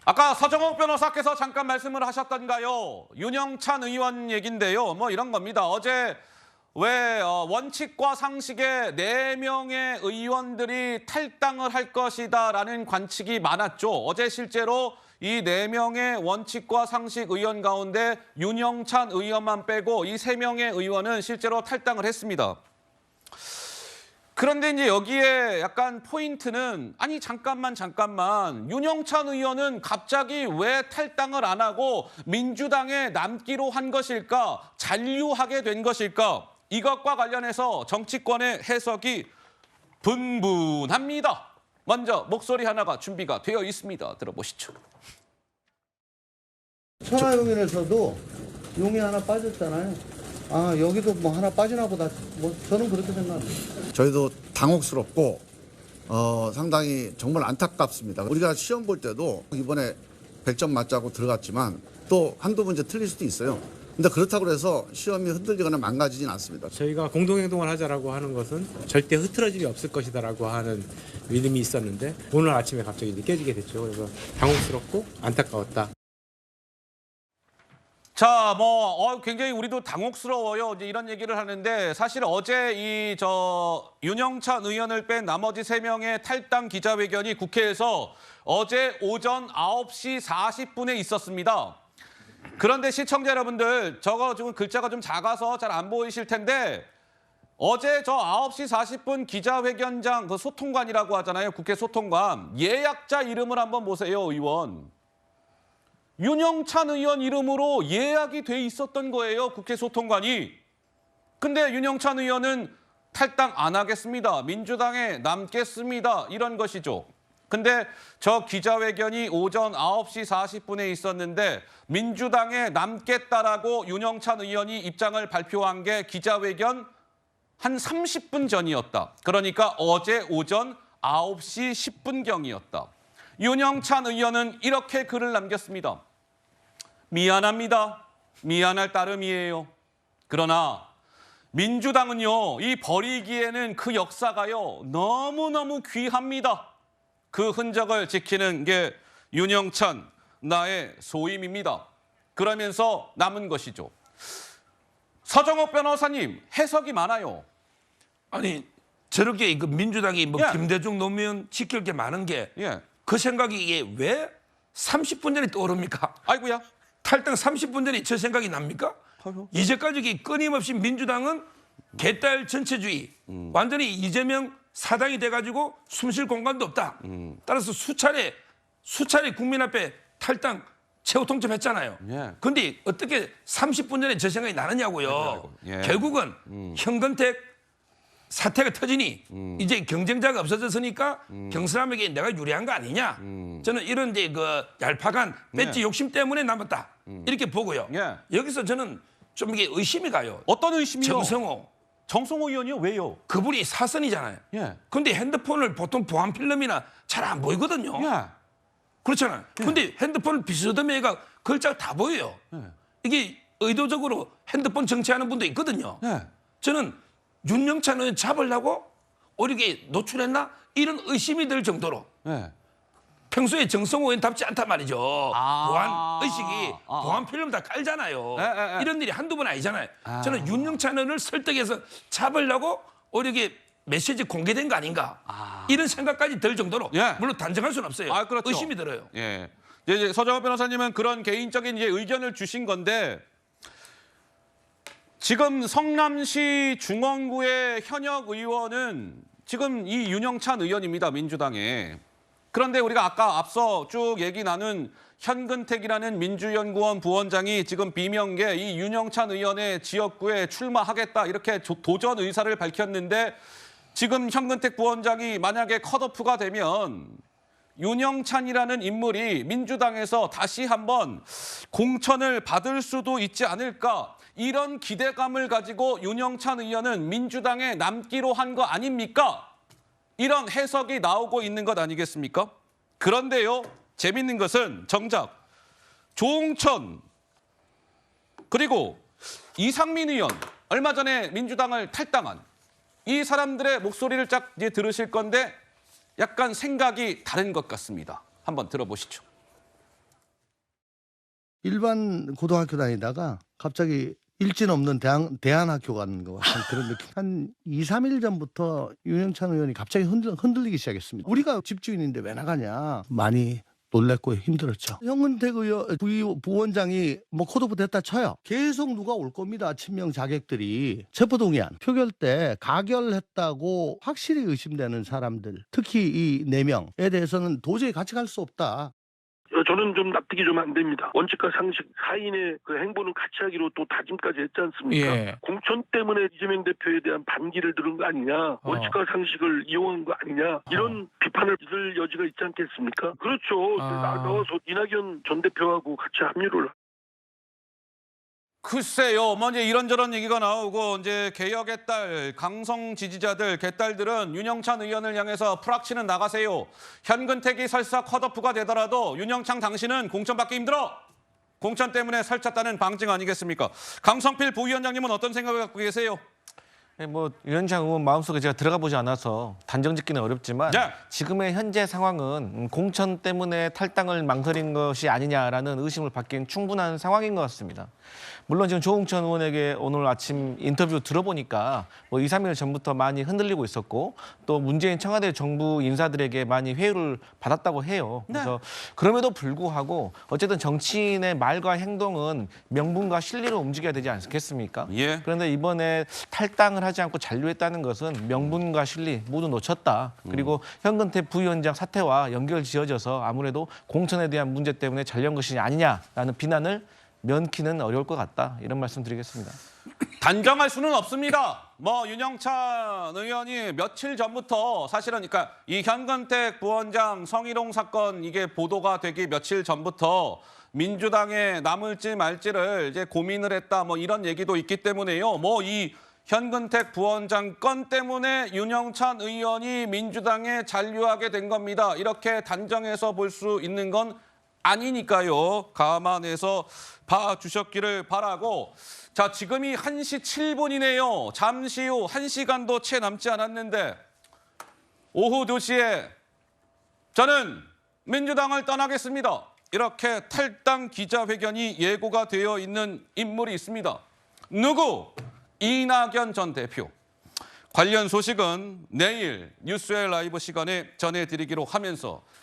아까 서정욱 변호사께서 잠깐 말씀을 하셨던가요? 윤영찬 의원 얘긴데요. 뭐 이런 겁니다. 어제 왜 원칙과 상식에 4명의 의원들이 탈당을 할 것이다라는 관측이 많았죠. 어제 실제로 이 4명의 원칙과 상식 의원 가운데 윤영찬 의원만 빼고 이 3명의 의원은 실제로 탈당을 했습니다. 그런데 이제 여기에 약간 포인트는 아니 잠깐만 윤영찬 의원은 갑자기 왜 탈당을 안 하고 민주당에 남기로 한 것일까? 잔류하게 된 것일까? 이것과 관련해서 정치권의 해석이 분분합니다. 먼저 목소리 하나가 준비가 되어 있습니다. 들어보시죠. 천하용인에서도 용이 하나 빠졌잖아요. 아, 여기도 뭐 하나 빠지나 보다. 뭐 저는 그렇게 생각합니다. 저희도 당혹스럽고 상당히 정말 안타깝습니다. 우리가 시험 볼 때도 이번에 100점 맞자고 들어갔지만 또 한두 문제 틀릴 수도 있어요. 근데 그렇다고 해서 시험이 흔들리거나 망가지진 않습니다. 저희가 공동행동을 하자라고 하는 것은 절대 흐트러짐이 없을 것이다라고 하는 믿음이 있었는데 오늘 아침에 갑자기 이제 깨지게 됐죠. 그래서 당혹스럽고 안타까웠다. 자, 굉장히 우리도 당혹스러워요. 이제 이런 얘기를 하는데 사실 어제 윤영찬 의원을 뺀 나머지 3명의 탈당 기자회견이 국회에서 어제 오전 9시 40분에 있었습니다. 그런데 시청자 여러분들, 저거 지금 글자가 좀 작아서 잘 안 보이실 텐데 어제 9시 40분 기자회견장 그 소통관이라고 하잖아요. 국회 소통관. 예약자 이름을 한번 보세요, 의원. 윤영찬 의원 이름으로 예약이 돼 있었던 거예요, 국회 소통관이. 근데 윤영찬 의원은 탈당 안 하겠습니다. 민주당에 남겠습니다. 이런 것이죠. 근데 저 기자회견이 오전 9시 40분에 있었는데 민주당에 남겠다라고 윤영찬 의원이 입장을 발표한 게 기자회견 한 30분 전이었다. 그러니까 어제 오전 9시 10분경이었다. 윤영찬 의원은 이렇게 글을 남겼습니다. 미안합니다. 미안할 따름이에요. 그러나 민주당은요, 이 버리기에는 그 역사가요, 너무너무 귀합니다. 그 흔적을 지키는 게 윤영찬, 나의 소임입니다. 그러면서 남은 것이죠. 서정욱 변호사님, 해석이 많아요. 아니, 저렇게 민주당이 예. 김대중 노무현 지킬 게 많은 게 예. 그 생각이 이게 왜 30분 전에 떠오릅니까? 아이고야. 탈당 30분 전에 저 생각이 납니까? 이제까지 끊임없이 민주당은 개딸 전체주의, 완전히 이재명 사당이 돼가지고 숨쉴 공간도 없다. 따라서 수차례 국민 앞에 탈당 최후 통첩했잖아요. 예. 근데 어떻게 30분 전에 저 생각이 나느냐고요. 예. 결국은 현근택 사태가 터지니 이제 경쟁자가 없어졌으니까 경선함에게 내가 유리한 거 아니냐. 저는 이런 이제 그 얄팍한 배지 욕심 때문에 남았다. 이렇게 보고요. 예. 여기서 저는 좀 이게 의심이 가요. 어떤 의심이요? 정성호 의원이요? 왜요? 그분이 사선이잖아요. 예. 근데 핸드폰을 보통 보안 필름이나 잘 안 보이거든요. 예. 그렇잖아요. 근데 핸드폰을 비스듬히가 글자가 다 보여요. 예. 이게 의도적으로 핸드폰 정치하는 분도 있거든요. 예. 저는 윤영찬 의원 잡으려고 어리게 노출했나? 이런 의심이 들 정도로 예. 평소에 정성호 의원답지 않단 말이죠. 아. 보안 의식이 보안 필름 다 깔잖아요. 예. 이런 일이 한두 번 아니잖아요. 저는 윤영찬 의원을 설득해서 잡으려고 어리게 메시지 공개된 거 아닌가. 이런 생각까지 들 정도로 예. 물론 단정할 수는 없어요. 그렇죠. 의심이 들어요. 예. 이제 서정욱 변호사님은 그런 개인적인 이제 의견을 주신 건데 지금 성남시 중원구의 현역 의원은 지금 이 윤영찬 의원입니다. 민주당에. 그런데 우리가 아까 앞서 쭉 얘기 나눈 현근택이라는 민주연구원 부원장이 지금 비명계 이 윤영찬 의원의 지역구에 출마하겠다 이렇게 도전 의사를 밝혔는데 지금 현근택 부원장이 만약에 컷오프가 되면 윤영찬이라는 인물이 민주당에서 다시 한번 공천을 받을 수도 있지 않을까 이런 기대감을 가지고 윤영찬 의원은 민주당에 남기로 한 거 아닙니까? 이런 해석이 나오고 있는 것 아니겠습니까? 그런데요, 재밌는 것은 정작 조홍천 그리고 이상민 의원 얼마 전에 민주당을 탈당한 이 사람들의 목소리를 쫙 이제 들으실 건데 약간 생각이 다른 것 같습니다. 한번 들어보시죠. 일반 고등학교 다니다가 갑자기 일진 없는 대안학교 가는 것 같은 그런 느낌. 한 2, 3일 전부터 윤영찬 의원이 갑자기 흔들리기 시작했습니다. 우리가 집주인인데 왜 나가냐. 많이 놀랬고 힘들었죠. 현근택 부원장이 뭐 컷오프 됐다 쳐요. 계속 누가 올 겁니다. 친명 자객들이. 체포동의안 표결 때 가결했다고 확실히 의심되는 사람들, 특히 이 4명에 대해서는 도저히 같이 갈 수 없다. 저는 좀 납득이 좀 안 됩니다. 원칙과 상식, 사인의 그 행보는 같이 하기로 또 다짐까지 했지 않습니까? 예. 공천 때문에 이재명 대표에 대한 반기를 들은 거 아니냐, 원칙과 상식을 이용한 거 아니냐, 이런 비판을 들 여지가 있지 않겠습니까? 그렇죠. 나와서 이낙연 전 대표하고 같이 합류를. 글쎄요, 뭐 이제 이런저런 얘기가 나오고 이제 개혁의 딸, 강성 지지자들, 개딸들은 윤영찬 의원을 향해서 프락치는 나가세요. 현근택이 설사 컷오프가 되더라도 윤영찬 당신은 공천 받기 힘들어. 공천 때문에 설쳤다는 방증 아니겠습니까? 강성필 부위원장님은 어떤 생각을 갖고 계세요? 뭐 윤영찬 의원 마음속에 제가 들어가 보지 않아서 단정짓기는 어렵지만 네. 지금의 현재 상황은 공천 때문에 탈당을 망설인 것이 아니냐라는 의심을 받기엔 충분한 상황인 것 같습니다. 물론 지금 조홍천 의원에게 오늘 아침 인터뷰 들어보니까 뭐 2, 3일 전부터 많이 흔들리고 있었고 또 문재인 청와대 정부 인사들에게 많이 회유를 받았다고 해요. 그래서 그럼에도 불구하고 어쨌든 정치인의 말과 행동은 명분과 실리로 움직여야 되지 않겠습니까? 예. 그런데 이번에 탈당을 하지 않고 잔류했다는 것은 명분과 실리 모두 놓쳤다. 그리고 현근택 부위원장 사태와 연결지어져서 아무래도 공천에 대한 문제 때문에 잔류한 것이 아니냐라는 비난을 면키는 어려울 것 같다. 이런 말씀 드리겠습니다. 단정할 수는 없습니다. 뭐 윤영찬 의원이 며칠 전부터 사실은 그러니까 이 현근택 부원장 성희롱 사건 이게 보도가 되기 며칠 전부터 민주당에 남을지 말지를 이제 고민을 했다. 뭐 이런 얘기도 있기 때문에요. 뭐 이 현근택 부원장 건 때문에 윤영찬 의원이 민주당에 잔류하게 된 겁니다. 이렇게 단정해서 볼 수 있는 건 아니니까요. 감안해서 봐주셨기를 바라고. 자, 지금이 1시 7분이네요. 잠시 후 1시간도 채 남지 않았는데 오후 2시에 저는 민주당을 떠나겠습니다. 이렇게 탈당 기자회견이 예고가 되어 있는 인물이 있습니다. 누구? 이낙연 전 대표. 관련 소식은 내일 뉴스의 라이브 시간에 전해드리기로 하면서